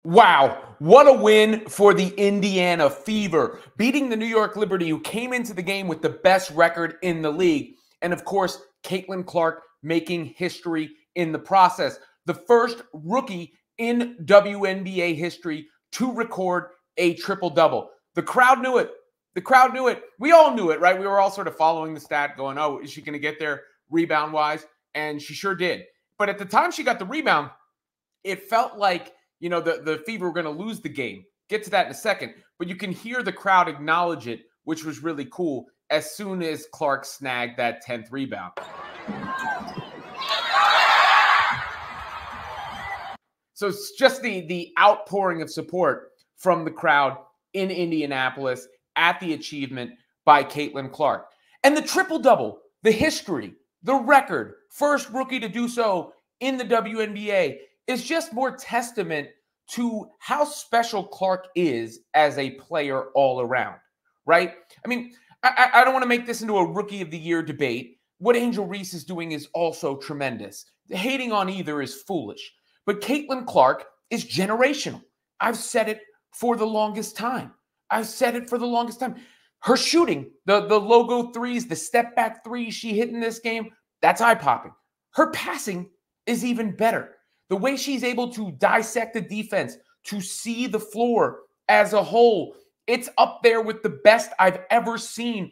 Wow, what a win for the Indiana Fever, beating the New York Liberty, who came into the game with the best record in the league. And of course, Caitlin Clark making history in the process. The first rookie in WNBA history to record a triple-double. The crowd knew it. The crowd knew it. We all knew it, right? We were all sort of following the stat going, oh, is she going to get there rebound-wise? And she sure did. But at the time she got the rebound, it felt like the Fever were going to lose the game. Get to that in a second. But you can hear the crowd acknowledge it, which was really cool, as soon as Clark snagged that 10th rebound. So it's just the outpouring of support from the crowd in Indianapolis at the achievement by Caitlin Clark. And the triple-double, the history, the record, first rookie to do so in the WNBA, is just more testament to how special Clark is as a player all around, right? I mean, I don't want to make this into a Rookie of the Year debate. What Angel Reese is doing is also tremendous. Hating on either is foolish. But Caitlin Clark is generational. I've said it for the longest time. Her shooting, the logo threes, the step-back threes she hit in this game, that's eye-popping. Her passing is even better. The way she's able to dissect the defense, to see the floor as a whole, it's up there with the best I've ever seen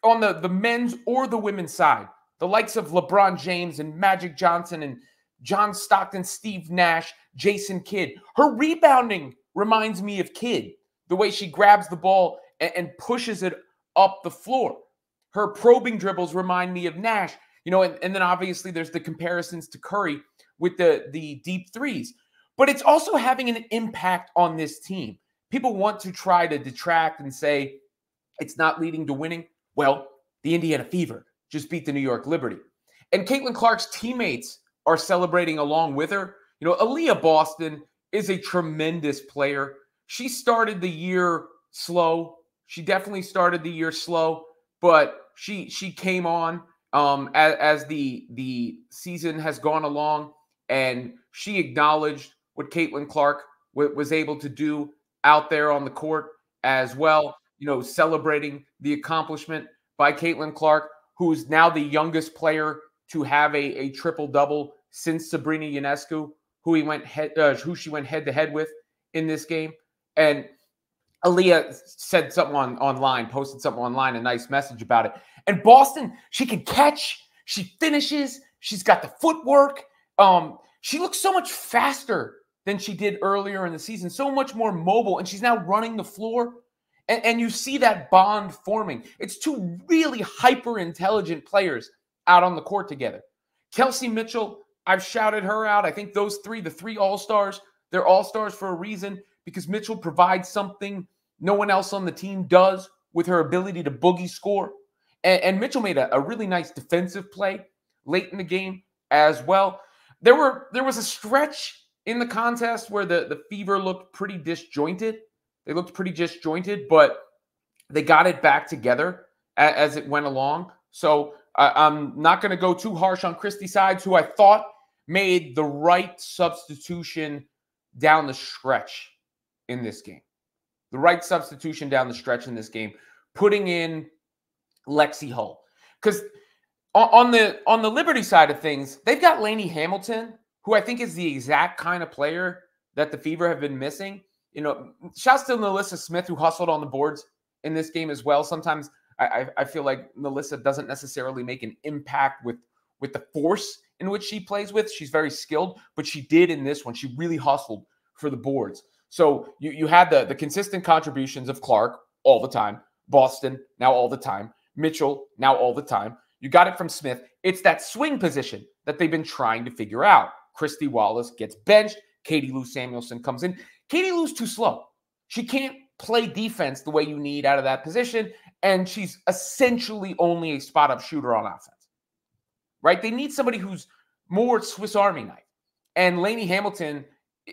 on the men's or the women's side. The likes of LeBron James and Magic Johnson and John Stockton, Steve Nash, Jason Kidd. Her rebounding reminds me of Kidd, the way she grabs the ball and pushes it up the floor. Her probing dribbles remind me of Nash. And then obviously there's the comparisons to Curry with the deep threes. But it's also having an impact on this team. People want to try to detract and say it's not leading to winning. Well, the Indiana Fever just beat the New York Liberty. And Caitlin Clark's teammates are celebrating along with her. Aaliyah Boston is a tremendous player. She started the year slow. She definitely started the year slow, but she came on as the season has gone along, and she acknowledged what Caitlin Clark was able to do out there on the court as well, celebrating the accomplishment by Caitlin Clark, who's now the youngest player to have a triple-double since Sabrina Ionescu, who she went head-to-head with in this game. And Aaliyah said something posted something online, a nice message about it. And Boston, she can catch, she finishes, she's got the footwork. She looks so much faster than she did earlier in the season, so much more mobile, and she's now running the floor. And you see that bond forming. It's two really hyper-intelligent players out on the court together. Kelsey Mitchell, I've shouted her out. I think the three all-stars, they're all-stars for a reason, because Mitchell provides something no one else on the team does with her ability to boogie score. And Mitchell made a really nice defensive play late in the game as well. There was a stretch in the contest where the Fever looked pretty disjointed. They looked pretty disjointed, but they got it back together as it went along. So I'm not going to go too harsh on Christy Sides, who I thought made the right substitution down the stretch in this game. The right substitution down the stretch in this game, putting in Lexi Hull. Because on the Liberty side of things, they've got Lainey Hamilton, who I think is the exact kind of player that the Fever have been missing. Shouts to Melissa Smith, who hustled on the boards in this game as well. Sometimes I feel like Melissa doesn't necessarily make an impact with the force in which she plays with. She's very skilled, but she did in this one. She really hustled for the boards. So you had the consistent contributions of Clark all the time, Boston now all the time, Mitchell now all the time. You got it from Smith. It's that swing position that they've been trying to figure out. Christy Wallace gets benched. Katie Lou Samuelson comes in. Katie Lou's too slow. She can't play defense the way you need out of that position, and she's essentially only a spot-up shooter on offense, right? They need somebody who's more Swiss Army knife. And Lainey Hamilton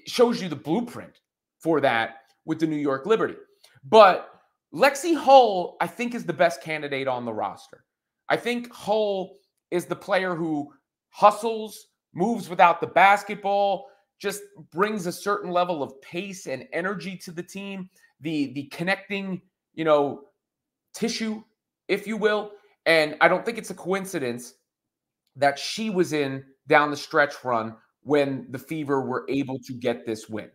shows you the blueprint for that with the New York Liberty. But Lexi Hull, I think, is the best candidate on the roster. I think Hull is the player who hustles, moves without the basketball, just brings a certain level of pace and energy to the team, the connecting, tissue, if you will. And I don't think it's a coincidence that she was in down the stretch run when the Fever were able to get this win,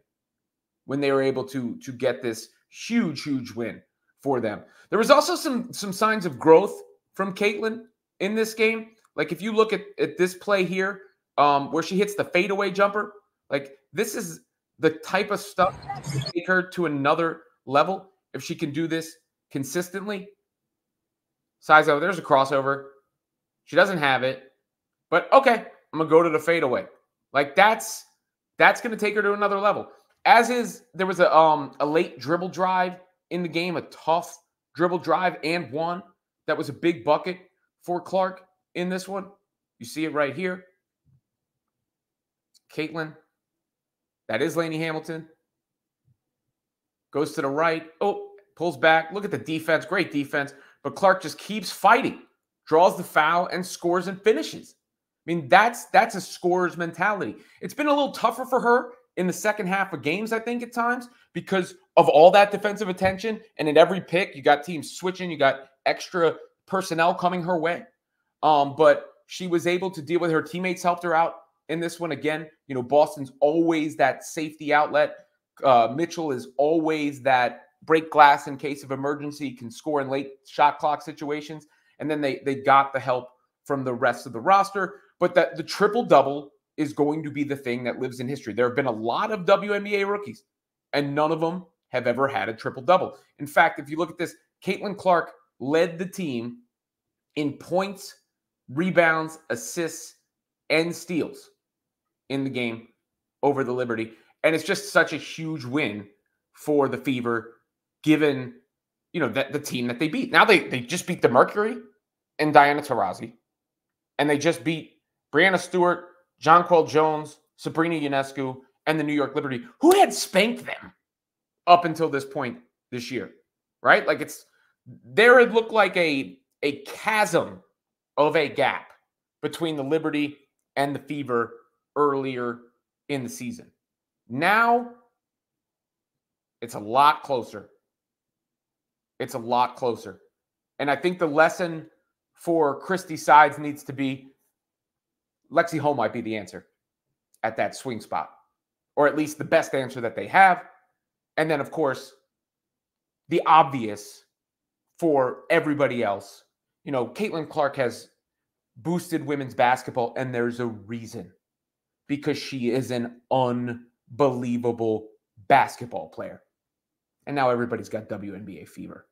when they were able to get this huge, huge win for them. There was also some signs of growth from Caitlin in this game. Like if you look at this play here, where she hits the fadeaway jumper, like this is the type of stuff that can take her to another level if she can do this consistently. Sizo, there's a crossover. She doesn't have it, but okay, I'm gonna go to the fadeaway. Like that's gonna take her to another level. As is, there was a late dribble drive in the game, a tough dribble drive and one that was a big bucket for Clark in this one. You see it right here. Caitlin, that is Lainey Hamilton. Goes to the right. Oh, pulls back. Look at the defense. Great defense. But Clark just keeps fighting, draws the foul, and scores and finishes. I mean, that's a scorer's mentality. It's been a little tougher for her in the second half of games, I think, at times, because of all that defensive attention. And in every pick, you got teams switching. You got extra personnel coming her way. But she was able to deal with her teammates, helped her out in this one. Again, Boston's always that safety outlet. Mitchell is always that break glass in case of emergency, can score in late shot clock situations. And then they got the help from the rest of the roster. But that the triple-double is going to be the thing that lives in history. There have been a lot of WNBA rookies, and none of them have ever had a triple-double. In fact, if you look at this, Caitlin Clark led the team in points, rebounds, assists, and steals in the game over the Liberty. And it's just such a huge win for the Fever, given, that the team that they beat. Now they just beat the Mercury and Diana Taurasi. And they just beat Brianna Stewart, Jonquel Jones, Sabrina Ionescu, and the New York Liberty, who had spanked them up until this point this year, right? Like it looked like a chasm of a gap between the Liberty and the Fever earlier in the season. Now, it's a lot closer. It's a lot closer. And I think the lesson for Christy Sides needs to be Lexi Hall might be the answer at that swing spot, or at least the best answer that they have. And then, of course, the obvious for everybody else. Caitlin Clark has boosted women's basketball, and there's a reason, because she is an unbelievable basketball player. And now everybody's got WNBA fever.